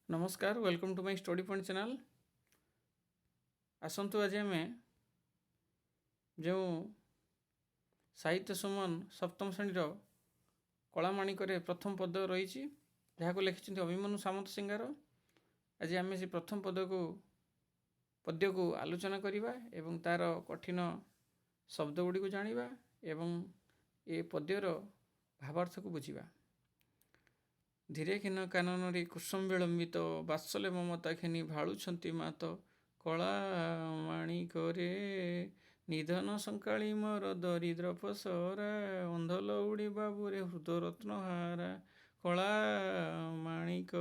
नमस्कार welcome to my study point channel. आसतु आज आम जो साहित्य सुमन सप्तम श्रेणीर कलामाणिक प्रथम पद रही जहाँ लिखिं अभिमन्यु सामंत सिंगार। आज आम से प्रथम पद्य को आलोचना करवा एवं तार कठिन शब्द गुड़ी को जाना एवं ए पद्यर भावार्थ को बुझा। धीरे खिन कानन कुसुम विलंबित बात्सल्य ममता खेनी भाड़ुंट मात कला माणिक निधन संकाली मोर दरिद्र पसरा अंधल उड़ी बाबुरे हृद रत्नहारा कला माणिक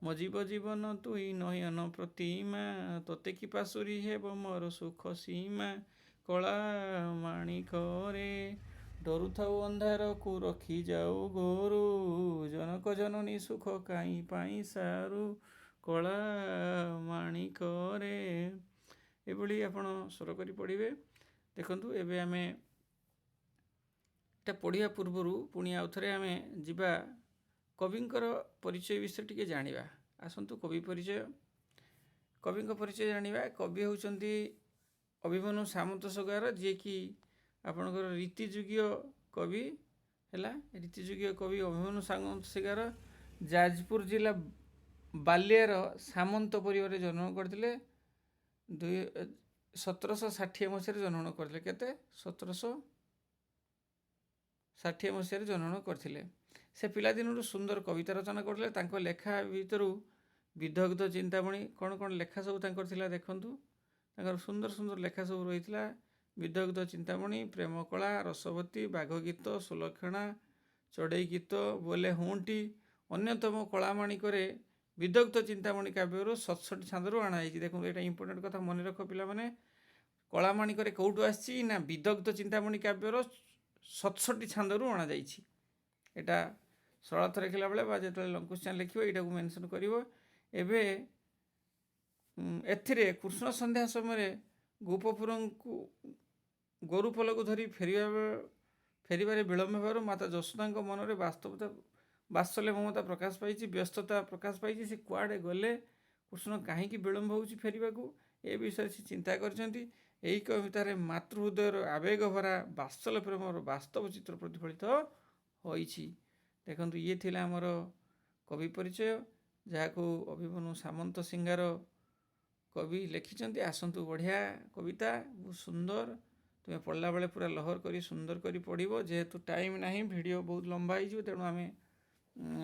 मजीव जीवन तुई नयन प्रतिमा तोते कि पाशुरी हेब मोर सुख सीमा कला माणिक डरु थाऊ अंधार को रखी जाऊ घोरू जनक जननी सुख काई पाई सारू कला माणिक एभली आपण स्वर कर पढ़े। देखु एबे आमे एटा पढ़िया पूर्वर पुणी आउ थे आम जा कविंकर परिचय विषय टी जाना। आसतु कवि परिचय परिचय जाना। कवि होउचंती अभिमन्यु सामंत सगार जी कि आपणकर रीतिजुगीय कवि है। रीतिजुगीय कवि अभिमन्यु सामंत सगार जाजपुर जिला बालियार सामंत परिवार जन्म करते 1760 मसीह जन्म करते। केते 1760 मसीह जन्म करते। से पिलादिन सुंदर कविता रचना करते। लेखा भितर विदग्ध चिंतामणि कौन कौन लेखा सब देखु सुंदर सुंदर लेखा सब रही। विदग्ध चिंतामणि प्रेम कला रसवती बाघ गीत सुलक्षणा चढ़ई गीत बोले हुंटी अन्यतम कलामाणिक विदग्ध चिंतामणि काव्यर 67 छांदर आणाई। देखो ये इंपोर्टेंट कथा मन रख पिला माने कलामाणिक कौटू आसी ना विदग्ध चिंतामणि काव्यर 67 छांदर अणा जाइछि। एटा सरलार्थ लिखला बेले जो लंकुशान लिखिब यहाँ मेनसन कर। एथिरे कृष्ण संध्या समय गोपपुर को गोरुपल को धरी फेरबार विलम्ब हो माता यशोदा मन में वात्सल्य ममता प्रकाश पाई व्यस्तता प्रकाश पाई। से कुआड़े गले कृष्ण कहीं विलम्ब हो फेरवा को ए विषय से चिंता करछंती। यही कवितार मातृहृदयर आवेग भरा वात्सल्य प्रेम वास्तव चित्र प्रतिफलित होइछि। देखंतु ये थिला हमर कवि परिचय जहाँ को अभिमन्यु सामंत सिंगार कवि लिखिं। आसतु बढ़िया कविता बहुत सुंदर तुम्हें पढ़ला बेले पूरा लहर करी सुंदर करी पढ़ो। जेहेतु टाइम नहीं वीडियो बहुत लंबा हो तेणु आम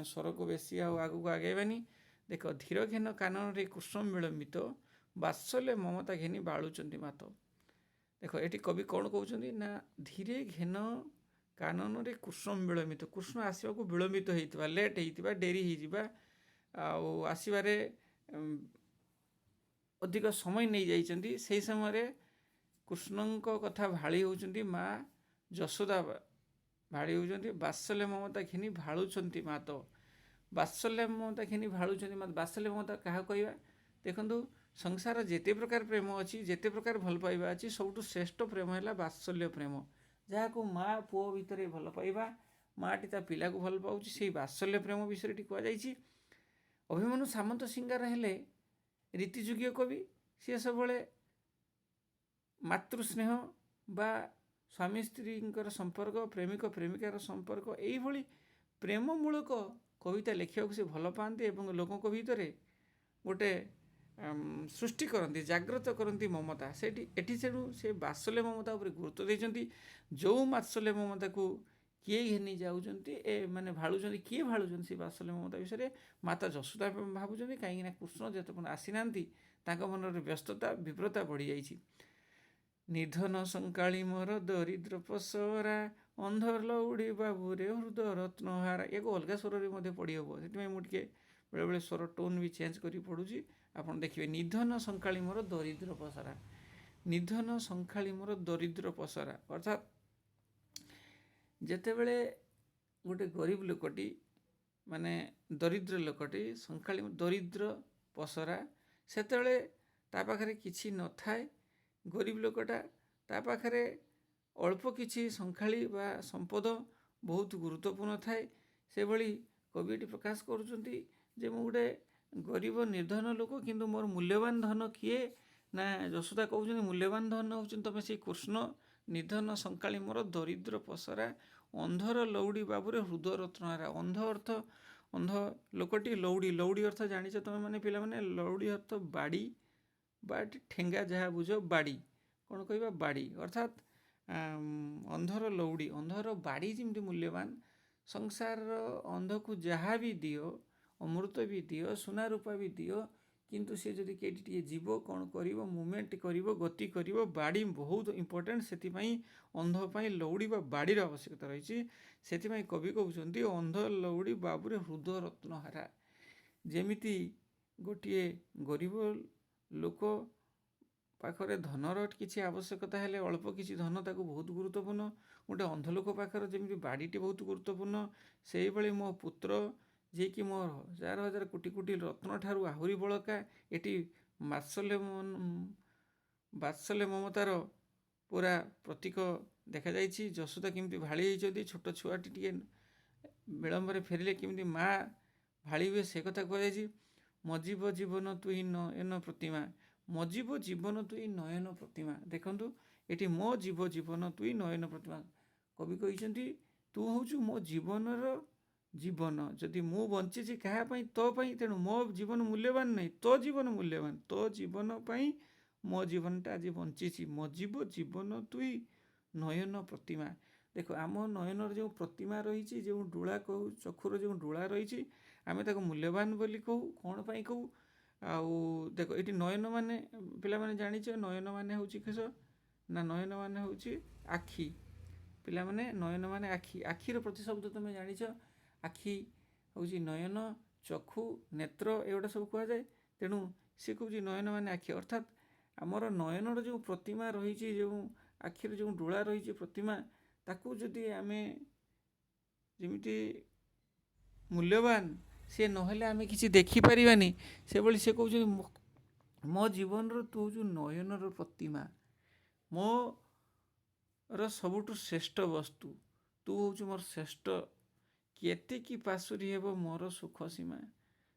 स्वर को बेसी आगू आगेबानी। देख धीर घेन कानन रे कुसुम विलंबित वात्सल्य ममता घेनी बाड़ुंट मात। देख ये कवि कौन कहते ना धीरे घेन कानन रे कुसुम विलंबित कृष्ण आसवा को विलंबित होता लेट होता डेरी हो आसबारे अधिक समय नहीं जाइछंती। से समय कृष्ण कथा भाड़ी होउचंती माँ यशोदा भाड़ी होउचंती वात्सल्य ममता घिनी भाड़ुंट मात। वात्सल्य ममता घिनी भाड़ुंट मात वात्सल्य ममता क्या कहवा। देखु संसार जेते प्रकार प्रेम अच्छी जेते प्रकार भल पाइबा अच्छी सबुठु श्रेष्ठ प्रेम है वात्सल्य प्रेम। जहाँ को माँ पुओ भितर भल पाइबा माँटी ता पिला को भल पाउछि से वात्सल्य प्रेम विषय टी कहुछि। अभिमन्यु सामंत सिंगार हेले रीतिजुगीय कवि। सी सब मातृस्नेह बा स्वामी स्त्री संपर्क प्रेमिक प्रेमिकार संपर्क यही प्रेममूलक कविता लिखा से भल पाते और लोक भितर गोटे सृष्टि करती जाग्रत करती ममता से से वात्सल्य ममता उपर गुरुत्व देते। जो वात्सल्य ममता को किए घिनी जाऊँगी माने भाड़ुं किए भाड़ुं से वात्सल्य ममता विषय माता यशोदा भावुं कहीं कृष्ण जिते पर्यटन आसी ना मन व्यस्तता विव्रता बढ़ी जाइए। निधन संकाली मोर दरिद्र पसरा अंधर उड़ी बाबुरे हृद रत्नहारा एक अलग स्वर में पढ़ी हम से मुझे बेले बेले स्वर टोन भी चेंज कर पढ़ुची। आप देखिए निधन संकाली मोर दरिद्र पसरा निधन संकाली मोर दरिद्र पसरा अर्थात जेते बेले गोटे गरीब लोकटी माने दरिद्र लोकटी संकाली दरिद्र पसरा सेतेबेले ता पाखरे किछि न थाए गरीब लोकटा ता पाखरे अल्प किछि संखाली बा संपद बहुत गुरुत्वपूर्ण थाए। से भली कवि ये प्रकाश करुँच गोटे गरीब निर्धन लोक किंतु मोर मूल्यवान धन किए ना यशोदा कहते मूल्यवान धन हूँ तुम से कृष्ण निधन संकाली मोर दरिद्र पसरा अंधर लौड़ी बाबुरे हृदय रत्नहारा। अंध अर्थ अंध लोकटी लौड़ी लौड़ी अर्थ जानिଛ तुम मैंने पिला माने लौड़ी अर्थ बाड़ी बा ठेंगा जहाँ बुझ बाड़ी कौन कह बाड़ी अर्थात अंधर लौड़ी अंधर बाड़ी जमी मूल्यवान संसार अंध को जहाँ भी दियो अमृत भी दियो सुना रूपा भी दियो किंतु सी जदि केटी जीव कौन कर मुवमेंट कर गति कर बाड़ी बहुत इंपोर्टेंट से अंधपाई लौड़ी बा बाड़ीर आवश्यकता रही से कवि कहते अंध लौड़ी बाबुरे हृदय रत्नहारा। जेमिति गोटे गरीब लोक पाखरे धनर किसी आवश्यकता है अल्प किसी धन ताको बहुत गुरुत्वपूर्ण गोटे अंध लोक पाखर जमी बाड़ीटी बहुत गुरुत्वपूर्ण से भाई मो पुत्र जे कि मोर हजार हजार कोटी कोटी रत्न ठारू आहुरी बड़का एटी बात्सल्य ममतार पूरा प्रतीक देखा जाइछि। यशोदा केमती भाड़ी होती छोट छुआटी टे विलंबर फेरिले केमती माँ भाड़ी हुए से कथा कहुई मजीव जीवन तुई नयन प्रतिमा मजीव जीवन तुई नयन प्रतिमा। देखु ये मो जीव जीवन तुई नयन प्रतिमा कवि कहते तू हूँ मो जीवनर जीवन जदि मु बंची क्या तो तेणु मो जीवन मूल्यवान नहीं तो जीवन मूल्यवान तो जीवन पाई मो जीवनटा आज बंची मो जीव जीवन तुई नयन प्रतिमा। देख आम नयनर जो प्रतिमा रही जो डोला कहू चक्षुर जो डोला रही आम ताको मूल्यवान बोली कहू कौन पाई कहू आउ देख ये नयन माने पिला माने जानिछ नयन माने हूँ किस ना नयन माने हूँ आखि पिला माने नयन माने आखि आखिर प्रतिशब्द तुम जानिछ आखि हूँ नयन चक्षु नेत्र एगुड़ा सब कह जाए तेणु सी कहूँ नयन माने आखि अर्थात आमर नयनर जो प्रतिमा रही जो आखिर जो डोला रही प्रतिमा ताकू जदि आमे जमिति मूल्यवान सी नहेले आमे किसी देखिपारानी से भाई से कहूँ मो जीवन तू जो नयनर प्रतिमा मो सबुठु श्रेष्ठ वस्तु तू हूँ मोर श्रेष्ठ केते की पासुरी हेबो मोर सुख सीमा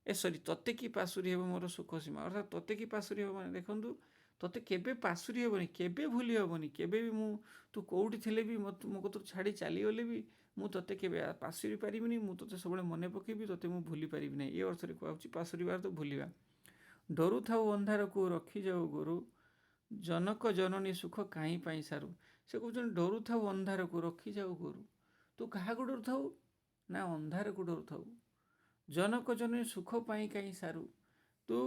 सॉरी तते की पासुरी हेबो मोर सुख सीमा अर्थात तते की पासुरी हेबो माने देखंतु तते केबे पासुरी हेबोनी केबे भूली हेबोनी केबे भी मु तू कोउठी थिले भी मो को छाड़ी चली गले भी मु तते केबे पासुरी पारिबिनी मु तते सबले मने पकेबी तते मु भूली पारिबि नै। ए अर्थ रे कहउची पासुरी बार तो भूलिबा डरू थाउ अंधार को रखी जाऊ गुरु जनक जननी सुख काई पाई सारू से कहउछन डरू थाउ अंधार को रखी जाऊ गुरु तू काहा को डरू थाउ ना अंधार को डरू थाउ जनक जननी सुख पाई कहीं सारू तू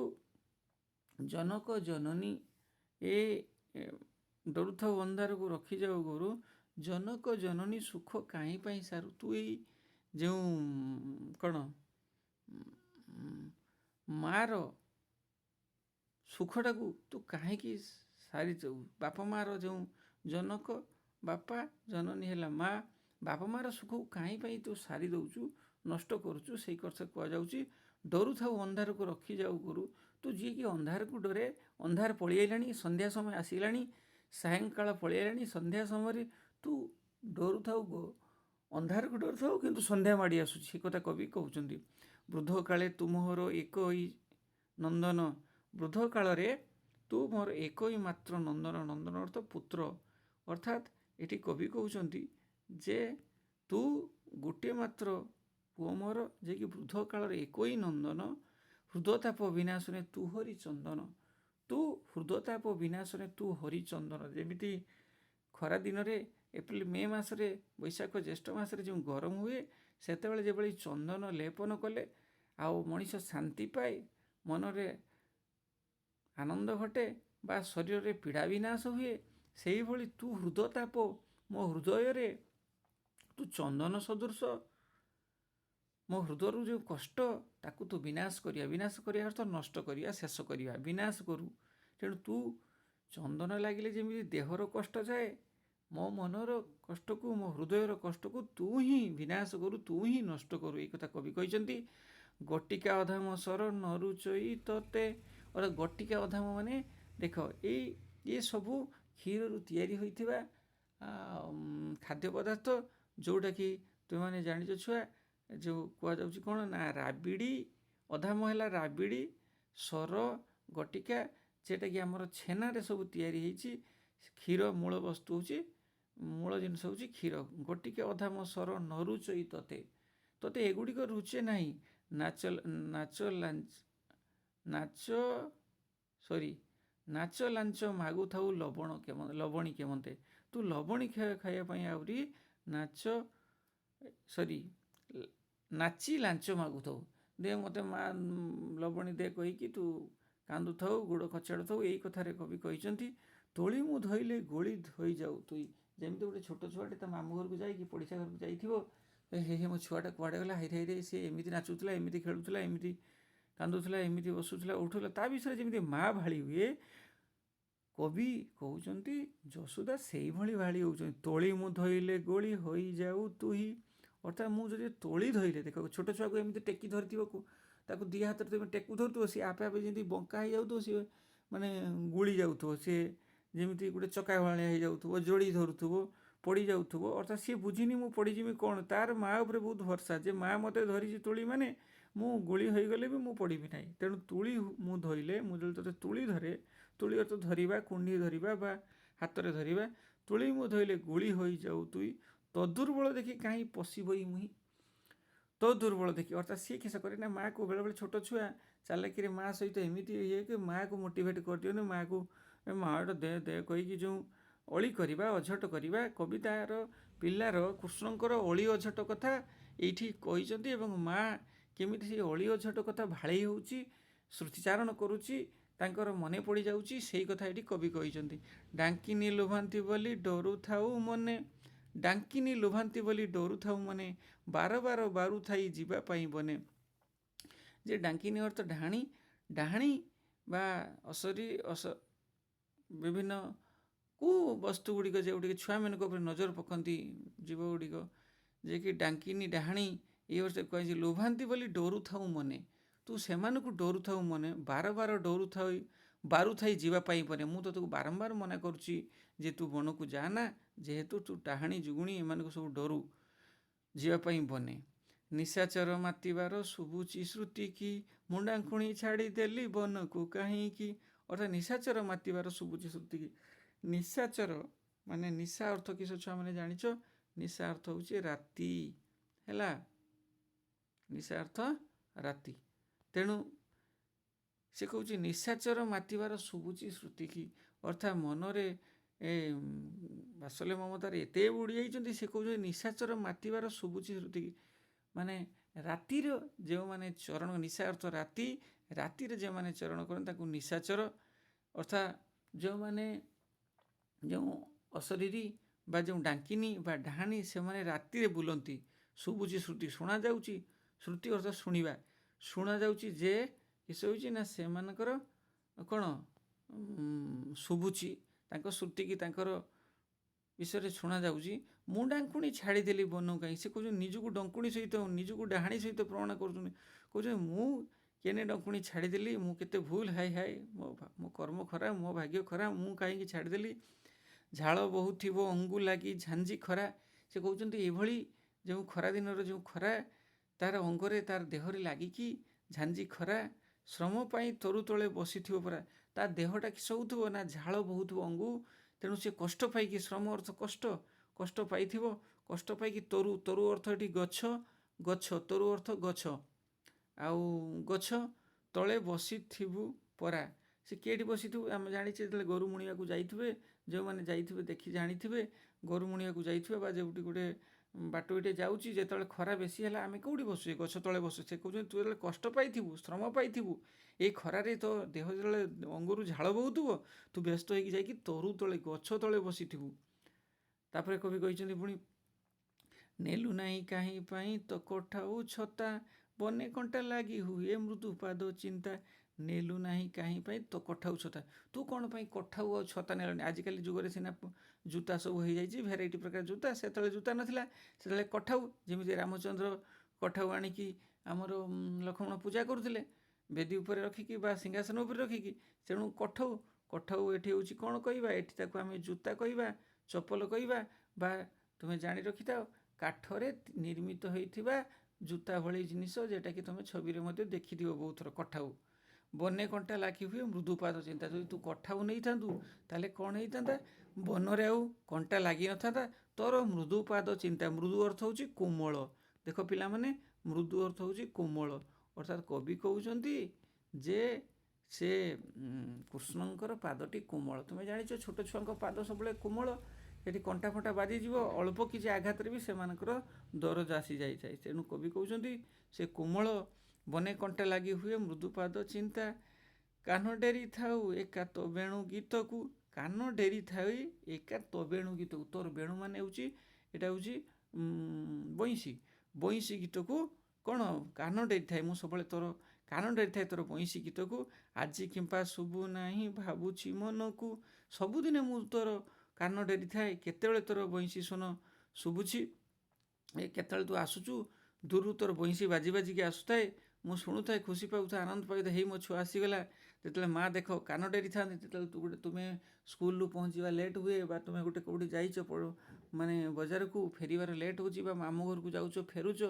जनक जननी ए डरू थाउ अंधार को रखी जाऊ गुरु जनक जननी सुख कहीं पाई सारू तू ये जो कौन मार सुखटा को तू कहीं सारी बापा मार जो जनक बापा जननी है माँ बापा मार सुख कहीं तू सारी दौचु नष्ट करुचु से कहुच्छी डरू थाउ अंधार को रखी जाऊ गुरु तू जी कि अंधार को डरे अंधार पलैलानी संध्या समय आसला सायंकाल पलैलानी संध्या समय तू डरू थाउ अंधार को डरू थाउ किंतु संध्या माड़ी आसुची कथा कवि कहते वृद्ध काले तू मोहर एक नंदन वृद्ध काल तू मोर एक मात्र नंदन नंदन अर्थ पुत्र अर्थात ये कवि कहते जे तू गोटे मात्र पुओ मोर जे कि वृद्ध काल एक ही नंदन हृदयताप विनाशने तू हरिचंदन तू हृदयताप विनाशने तू हरिचंदन। जेमिति खरा दिन रे एप्रिल मे मासरे बैशाख ज्येष्ठ मासरे जो गरम हुए सेतेबेले जे भली चंदन लेपन कले आउ मनीष शांति पाए मनरे आनंद घटे बा शरीर रे पीड़ा विनाश हुए से भली तू हृदयताप मो हृदय रे तू चंदन सदृश मो हृदय जो कष्ट ताकू तू विनाश करिया अर्थ नष्ट करिया शेष करिया विनाश करू तेणु तू चंदन लगिले जमी देहर कष्ट जाए मो मनर कष्ट को मो हृदयर कष्ट को तू ही विनाश करू तू ही नष्ट करू। एक कथा कवि कहते गटिका अधाम सर नरुचई तते और गटिका अधाम माने देख ये सबू क्षीर रु तैयारी होइथिबा खाद्य पदार्थ जोटा कि तुम मैंने जानिच छुआ ଯେଉଁ କୁହାଯାଉଛି କ'ଣ ନା ରାବିଡ଼ି, ଅଧାମ ହେଲା ରାବିଡ଼ି, ସର, ଗଟିକା, ଯେଉଁଟାକି ଆମର ଛେନାରେ ସବୁ ତିଆରି ହେଇଛି। କ୍ଷୀର ମୂଳ ବସ୍ତୁ ହେଉଛି, ମୂଳ ଜିନିଷ ହେଉଛି କ୍ଷୀର। ଗଟିକା ଅଧାମ ସର ନ ରୁଚଇ ତତେ, ତତେ ଏଗୁଡ଼ିକ ରୁଚେ ନାହିଁ। ନାଚ ଲାଞ୍ଚ ମାଗୁଥାଉ ଲବଣୀ କେମନ୍ତେ। ତୁ ଲବଣୀ ଖାଇବା ପାଇଁ ଆହୁରି ନାଚି ଲାଞ୍ଚ ମାଗୁଥାଉ। ଦେ ମୋତେ ମା ଲବଣୀ ଦେ କହିକି ତୁ କାନ୍ଦୁଥାଉ, ଗୋଡ଼ ଖଚାଡ଼ୁଥାଉ। ଏଇ କଥାରେ କବି କହିଛନ୍ତି ତୋଳି ମୁଁ ଧଇଲେ ଗୋଳି ହୋଇଯାଉ ତୁଇ। ଯେମିତି ଗୋଟେ ଛୋଟ ଛୁଆଟେ ତା ମାମୁଁ ଘରକୁ ଯାଇକି ପଡ଼ିଶା ଘରକୁ ଯାଇଥିବ, ହେ ମୋ ଛୁଆଟା କୁଆଡ଼େ ଗଲା, ହାଇରେ ସେ ଏମିତି ନାଚୁଥିଲା, ଏମିତି ଖେଳୁଥିଲା, ଏମିତି କାନ୍ଦୁଥିଲା, ଏମିତି ବସୁଥିଲା, ଉଠୁଥିଲା, ତା ବିଷୟରେ ଯେମିତି ମା ଭାଳି ହୁଏ, କବି କହୁଛନ୍ତି ଯଶୋଦା ସେଇଭଳି ଭାଳି ହେଉଛନ୍ତି। ତୋଳି ମୁଁ ଧଇଲେ ଗୋଳି ହୋଇଯାଉ ତୁହି, ଅର୍ଥାତ୍ ମୁଁ ଯଦି ତୋଳି ଧଇଲେ, ଦେଖ ଛୋଟ ଛୁଆକୁ ଏମିତି ଟେକି ଧରିଥିବ, ତାକୁ ଦୁଇ ହାତରେ ତୁମେ ଟେକୁ ଧରୁଥିବ, ସିଏ ଆପେ ଆପେ ଯେମିତି ବଙ୍କା ହେଇଯାଉଥିବ, ସିଏ ମାନେ ଗୁଳି ଯାଉଥିବ, ସିଏ ଯେମିତି ଗୋଟେ ଚକା ଭଳିଆ ହେଇଯାଉଥିବ, ଯୋଡ଼ି ଧରୁଥିବ, ପଡ଼ିଯାଉଥିବ। ଅର୍ଥାତ୍ ସିଏ ବୁଝିନି ମୁଁ ପଡ଼ିଯିବି କ'ଣ, ତାର ମା ଉପରେ ବହୁତ ଭରସା ଯେ ମା ମୋତେ ଧରିଛି ତୁଳି, ମାନେ ମୁଁ ଗୁଳି ହୋଇଗଲେ ବି ମୁଁ ପଡ଼ିବି ନାହିଁ। ତେଣୁ ତୁଳି ମୁଁ ଧଇଲେ, ମୁଁ ଯଦି ତୋତେ ତୁଳି ଧରେ, ତୁଳି ଅର୍ଥ ଧରିବା, କୁଣ୍ଢି ଧରିବା ବା ହାତରେ ଧରିବା। ତୁଳି ମୁଁ ଧଇଲେ ଗୁଳି ହୋଇଯାଉ ତୁଇ, ତ ଦୁର୍ବଳ ଦେଖି କାହିଁ ପଶିବଇ ମୁହିଁ। ତ ଦୁର୍ବଳ ଦେଖି, ଅର୍ଥାତ୍ ସିଏ କିସ କରେ ନା ମାଆକୁ ବେଳେବେଳେ ଛୋଟ ଛୁଆ ଚାଲାକିରେ ମା ସହିତ ଏମିତି କି ମାଆକୁ ମୋଟିଭେଟ୍ କରିଦିଅନ୍ତି, ମାଆକୁ ମାଆଟା ଦେ କହିକି ଯେଉଁ ଅଳି କରିବା, ଅଝଟ କରିବା। କବିତାର ପିଲାର କୃଷ୍ଣଙ୍କର ଅଳି ଅଝଟ କଥା ଏଇଠି କହିଛନ୍ତି ଏବଂ ମା କେମିତି ସେଇ ଅଳି ଅଝଟ କଥା ଭାଳେଇ ହେଉଛି, ସ୍ମୃତିଚାରଣ କରୁଛି, ତାଙ୍କର ମନେ ପଡ଼ିଯାଉଛି, ସେଇ କଥା ଏଠି କବି କହିଛନ୍ତି। ଡାଙ୍କିନି ଲୋଭାନ୍ତି ବୋଲି ଡରୁଥାଉ ମନେ, ଡାଙ୍କିନି ଲୋଭାନ୍ତି ବୋଲି ଡରୁଥାଉ ମନେ, ବାର ବାର ବାରୁଥାଇ ଯିବା ପାଇଁ ବନେ। ଯେ ଡାଙ୍କିନି ଅର୍ଥ ଡାହାଣୀ, ଡାହାଣୀ ବା ବିଭିନ୍ନ ବସ୍ତୁ ଗୁଡ଼ିକ ଯେଉଁଗୁଡ଼ିକ ଛୁଆମାନଙ୍କ ଉପରେ ନଜର ପକାନ୍ତି, ଜୀବ ଗୁଡ଼ିକ, ଯେ କି ଡାଙ୍କିନି ଡାହାଣୀ, ଏଇ ବର୍ଷ କୁହାଯାଇଛି ଲୋଭାନ୍ତି ବୋଲି ଡରୁଥାଉ ମନେ, ତୁ ସେମାନଙ୍କୁ ଡରୁଥାଉ ମନେ, ବାର ବାର ବାରୁଥାଇ ଯିବା ପାଇଁ ବନେ। ମୁଁ ତ ତାକୁ ବାରମ୍ବାର ମନା କରୁଛି ଯେ ତୁ ବନକୁ ଯାଆନା, ଯେହେତୁ ତୁ ଡାହାଣୀ ଯୁଗୁଣୀ ଏମାନଙ୍କୁ ସବୁ ଡରୁ, ଯିବା ପାଇଁ ବନେ। ନିଶାଚର ମାତିବାର ଶୁଭୁଛି ଶ୍ରୁତି କି, ମୁଣ୍ଡାଙ୍କୁଣି ଛାଡ଼ିଦେଲି ବନକୁ କାହିଁକି। ଅର୍ଥାତ୍ ନିଶାଚର ମାତିବାର ଶୁଭୁଛି ଶ୍ରୁତି କି। ନିଶାଚର ମାନେ ନିଶା ଅର୍ଥ କିସ ଛୁଆମାନେ ଜାଣିଛ? ନିଶା ଅର୍ଥ ହେଉଛି ରାତି, ହେଲା, ନିଶା ଅର୍ଥ ରାତି। ତେଣୁ ସେ କହୁଛି ନିଶାଚର ମାତିବାର ଶୁଭୁଛି ଶ୍ରୁତି କି, ଅର୍ଥାତ୍ ମନରେ ବାସଲ୍ୟ ମମତାରେ ଏତେ ବୁଡ଼ି ଯାଇଛନ୍ତି, ସେ କହୁଛନ୍ତି ନିଶାଚର ମାତିବାର ଶୁଭୁଛି ଶ୍ରୁତି କି। ମାନେ ରାତିର ଯେଉଁମାନେ ଚରଣ, ନିଶା ଅର୍ଥ ରାତି, ରାତିରେ ଯେଉଁମାନେ ଚରଣ କରନ୍ତି ତାଙ୍କୁ ନିଶାଚର, ଅର୍ଥାତ୍ ଯେଉଁ ଅଶରୀରୀ ବା ଯେଉଁ ଡାଙ୍କିନୀ ବା ଡାହାଣୀ, ସେମାନେ ରାତିରେ ବୁଲନ୍ତି। ଶୁଭୁଛି ଶ୍ରୁତି, ଶୁଣାଯାଉଛି, ଶ୍ରୁତି ଅର୍ଥ ଶୁଣିବା, ଶୁଣାଯାଉଛି ଯେ କିସ ହେଉଛି ନା ସେମାନଙ୍କର କ'ଣ ଶୁଭୁଛି, ତାଙ୍କ ଶ୍ରୁତିକି ତାଙ୍କର ବିଷୟରେ ଶୁଣାଯାଉଛି। ମୁଁ ଡାଙ୍କୁଣି ଛାଡ଼ିଦେଲି ବନକୁ କାହିଁ, ସେ କହୁଛନ୍ତି ନିଜକୁ ଡଙ୍କୁଣି ସହିତ, ନିଜକୁ ଡାହାଣୀ ସହିତ ପ୍ରମାଣ କରୁଛନ୍ତି। କହୁଛନ୍ତି ମୁଁ କେନେ ଡଙ୍କୁଣି ଛାଡ଼ିଦେଲି, ମୁଁ କେତେ ଭୁଲ, ହାଏ ହାଏ ମୋ କର୍ମ ଖରାପ, ମୋ ଭାଗ୍ୟ ଖରାପ, ମୁଁ କାହିଁକି ଛାଡ଼ିଦେଲି। ଝାଳ ବହୁଥିବ ଅଙ୍ଗୁ ଲାଗି ଝାଞ୍ଜି ଖରା, ସେ କହୁଛନ୍ତି ଏଭଳି ଯେଉଁ ଖରାଦିନର ଯେଉଁ ଖରା ତାର ଅଙ୍ଗରେ, ତାର ଦେହରେ ଲାଗିକି ଝାଞ୍ଜି ଖରା, ଶ୍ରମ ପାଇଁ ତରୁ ତଳେ ବସିଥିବ ପରା। ତା ଦେହଟା କିସ ହେଉଥିବ ନା ଝାଳ ବହୁଥିବ ଅଙ୍ଗୁ, ତେଣୁ ସେ କଷ୍ଟ ପାଇକି, ଶ୍ରମ ଅର୍ଥ କଷ୍ଟ, କଷ୍ଟ ପାଇଥିବ, କଷ୍ଟ ପାଇକି ତରୁ, ତରୁ ଅର୍ଥ ଏଠି ଗଛ, ତରୁ ଅର୍ଥ ଗଛ, ଆଉ ଗଛ ତଳେ ବସିଥିବୁ ପରା। ସେ କେଠି ବସିଥିବୁ ଆମେ ଜାଣିଛେ, ଯେତେବେଳେ ଗୋରୁ ମୁଣିବାକୁ ଯାଇଥିବେ, ଯେଉଁମାନେ ଯାଇଥିବେ ଦେଖି ଜାଣିଥିବେ, ଗୋରୁ ମୁଣିବାକୁ ଯାଇଥିବେ ବା ଯେଉଁଠି ଗୋଟେ ବାଟୋଇଟେ ଯାଉଛି, ଯେତେବେଳେ ଖରା ବେଶୀ ହେଲା ଆମେ କେଉଁଠି ବସୁଛେ, ଗଛ ତଳେ ବସୁଛେ। ସେ କହୁଛନ୍ତି ତୁ ଯେତେବେଳେ କଷ୍ଟ ପାଇଥିବୁ, ଶ୍ରମ ପାଇଥିବୁ, ଏଇ ଖରାରେ ତୋ ଦେହ ଯେତେବେଳେ ଅଙ୍ଗରୁ ଝାଳ ବହୁଥିବ, ତୁ ବ୍ୟସ୍ତ ହେଇକି ଯାଇକି ତରୁ ତଳେ, ଗଛ ତଳେ ବସିଥିବୁ। ତାପରେ କବି କହିଛନ୍ତି ପୁଣି, ନେଲୁ ନାହିଁ କାହିଁ ପାଇଁ ତ କଠାଉ ଛତା, ବନେ କଣ୍ଟା ଲାଗି ହୁଏ ମୃଦୁ ପାଦ ଚିନ୍ତା। ନେଲୁ ନାହିଁ କାହିଁ ପାଇଁ ତ କଠାଉ ଛତା, ତୁ କ'ଣ ପାଇଁ କଠାଉ ଆଉ ଛତା ନେଲନି। ଆଜିକାଲି ଯୁଗରେ ସିନା ଜୁତା ସବୁ ହେଇଯାଇଛି, ଭେରାଇଟି ପ୍ରକାର ଜୁତା, ସେତେବେଳେ ଜୁତା ନଥିଲା, ସେତେବେଳେ କଠାଉ। ଯେମିତି ରାମଚନ୍ଦ୍ର କଠାଉ ଆଣିକି ଆମର ଲକ୍ଷ୍ମଣ ପୂଜା କରୁଥିଲେ, ବେଦୀ ଉପରେ ରଖିକି ବା ସିଂହାସନ ଉପରେ ରଖିକି। ତେଣୁ କଠାଉ ଏଠି ହେଉଛି କ'ଣ କହିବା, ଏଠି ତାକୁ ଆମେ ଜୁତା କହିବା, ଚପଲ କହିବା, ବା ତୁମେ ଜାଣି ରଖିଥାଅ କାଠରେ ନିର୍ମିତ ହୋଇଥିବା ଜୁତା ଭଳି ଜିନିଷ ଯେଟାକି ତୁମେ ଛବିରେ ମଧ୍ୟ ଦେଖିଥିବ ବହୁତ ଥର। କଠାଉ ବନେ କଣ୍ଟା ଲାଖି ହୁଏ ମୃଦୁପାଦ ଚିନ୍ତା। ଯଦି ତୁ କଠାଉ ନେଇଥାନ୍ତୁ ତାହେଲେ କ'ଣ ହେଇଥାନ୍ତା? ବନରେ ଆଉ କଣ୍ଟା ଲାଗିନଥାନ୍ତା, ତୋର ମୃଦୁପାଦ ଚିନ୍ତା। ମୃଦୁ ଅର୍ଥ ହେଉଛି କୋମଳ। ଦେଖ ପିଲାମାନେ, ମୃଦୁ ଅର୍ଥ ହେଉଛି କୋମଳ। ଅର୍ଥାତ୍ କବି କହୁଛନ୍ତି ଯେ ସେ କୃଷ୍ଣଙ୍କର ପାଦଟି କୋମଳ। ତୁମେ ଜାଣିଛ ଛୋଟ ଛୁଆଙ୍କ ପାଦ ସବୁବେଳେ କୋମଳ। ସେଠି କଣ୍ଟା ଫଣ୍ଟା ବାଜିଯିବ, ଅଳ୍ପ କିଛି ଆଘାତରେ ବି ସେମାନଙ୍କର ଦରଜ ଆସିଯାଇଥାଏ। ତେଣୁ କବି କହୁଛନ୍ତି ସେ କୋମଳ, ବନେ କଣ୍ଟା ଲାଗି ହୁଏ ମୃଦୁପାଦ ଚିନ୍ତା। କାନ ଡେରି ଥାଉ ଏକା ତୋ ବେଣୁ ଗୀତକୁ। କାନ ଡେରି ଥାଇ ଏକା ତୋ ବେଣୁ ଗୀତକୁ। ତୋର ବେଣୁ ମାନେ ହେଉଛି, ଏଇଟା ହେଉଛି ବଇଁଶୀ। ବଇଁଶୀ ଗୀତକୁ କ'ଣ କାନ ଡେରି ଥାଏ, ମୁଁ ସବୁବେଳେ ତୋର କାନ ଡେରି ଥାଏ ତୋର ବଇଁଶୀ ଗୀତକୁ। ଆଜି କିମ୍ପା ଶୁଭୁ ନାହିଁ ଭାବୁଛି ମନକୁ। ସବୁଦିନେ ମୁଁ ତୋର କାନ ଡେରି ଥାଏ, କେତେବେଳେ ତୋର ବଇଁଶୀ ସ୍ୱନ ଶୁଭୁଛି। କେତେବେଳେ ତୁ ଆସୁଛୁ, ଦୂରରୁ ତୋର ବଇଁଶୀ ବାଜି ବାଜିକି ଆସୁଥାଏ, ମୁଁ ଶୁଣୁଥାଏ, ଖୁସି ପାଉଥାଏ, ଆନନ୍ଦ ପାଉଥାଏ, ହେଇ ମୋ ଛୁଆ ଆସିଗଲା। ଯେତେବେଳେ ମା ଦେଖ କାନ ଡେରି ଥାନ୍ତି, ଯେତେବେଳେ ତୁମେ ସ୍କୁଲରୁ ପହଞ୍ଚିବା ଲେଟ୍ ହୁଏ, ବା ତୁମେ ଗୋଟେ କେଉଁଠି ଯାଇଛ ମାନେ ବଜାରକୁ, ଫେରିବାର ଲେଟ୍ ହେଉଛି, ବା ମାମୁଁ ଘରକୁ ଯାଉଛ, ଫେରୁଛ,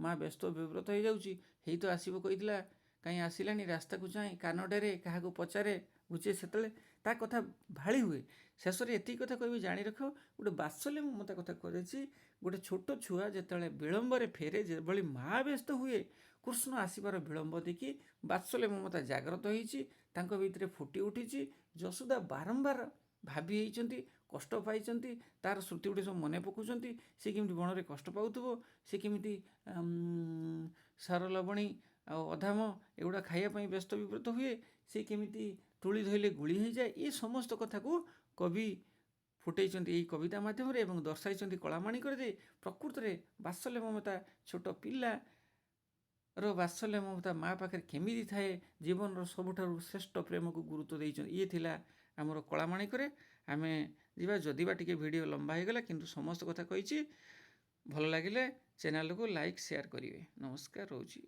ମା ବ୍ୟସ୍ତ ବିବ୍ରତ ହେଇଯାଉଛି, ହେଇ ତ ଆସିବ କହିଥିଲା, କାହିଁ ଆସିଲାନି, ରାସ୍ତାକୁ ଚାହେଁ, କାନ ଡେରେ, କାହାକୁ ପଚାରେ, ବୁଝେ, ସେତେବେଳେ ତା କଥା ଭାଳି ହୁଏ। ଶେଷରେ ଏତିକି କଥା କହିବି, ଜାଣି ରଖ, ଗୋଟେ ବାତ୍ସଲ୍ୟ ମମତା କଥା କହିଛି। ଗୋଟେ ଛୋଟ ଛୁଆ ଯେତେବେଳେ ବିଳମ୍ବରେ ଫେରେ, ଯେଭଳି ମା ବ୍ୟସ୍ତ ହୁଏ, କୃଷ୍ଣ ଆସିବାର ବିଳମ୍ବ ଦେଖି ବାତ୍ସଲ୍ୟ ମମତା ଜାଗ୍ରତ ହେଇଛି, ତାଙ୍କ ଭିତରେ ଫୁଟି ଉଠିଛି। ଯଶୋଦା ବାରମ୍ବାର ଭାବି ହେଇଛନ୍ତି, କଷ୍ଟ ପାଇଛନ୍ତି, ତାର ସ୍ମୃତି ଗୁଡ଼ିକ ସବୁ ମନେ ପକାଉଛନ୍ତି। ସେ କେମିତି ବଣରେ କଷ୍ଟ ପାଉଥିବ, ସେ କେମିତି ସାର ଲବଣୀ ଆଉ ଅଧାମ ଏଗୁଡ଼ା ଖାଇବା ପାଇଁ ବ୍ୟସ୍ତ ବିବ୍ରତ ହୁଏ, ସେ କେମିତି ତୁଳି ଧଇଲେ ଗୁଳି ହେଇଯାଏ। ଏ ସମସ୍ତ କଥାକୁ କବି ଫୁଟେଇଛନ୍ତି ଏହି କବିତା ମାଧ୍ୟମରେ ଏବଂ ଦର୍ଶାଇଛନ୍ତି କଳାମାଣିକରେ ଯେ ପ୍ରକୃତରେ ବାତ୍ସଲ୍ୟ ମମତା, ଛୋଟ ପିଲାର ବାତ୍ସଲ୍ୟ ମମତା ମା ପାଖରେ କେମିତି ଥାଏ, ଜୀବନର ସବୁଠାରୁ ଶ୍ରେଷ୍ଠ ପ୍ରେମକୁ ଗୁରୁତ୍ୱ ଦେଇଛନ୍ତି। ଇଏ ଥିଲା ଆମର କଳାମାଣିକରେ। ଆମେ ଯିବା, ଯଦିବା ଟିକେ ଭିଡ଼ିଓ ଲମ୍ବା ହେଇଗଲା, କିନ୍ତୁ ସମସ୍ତ କଥା କହିଛି। ଭଲ ଲାଗିଲେ ଚ୍ୟାନେଲକୁ ଲାଇକ୍ ସେୟାର କରିବେ। ନମସ୍କାର, ରହୁଛି।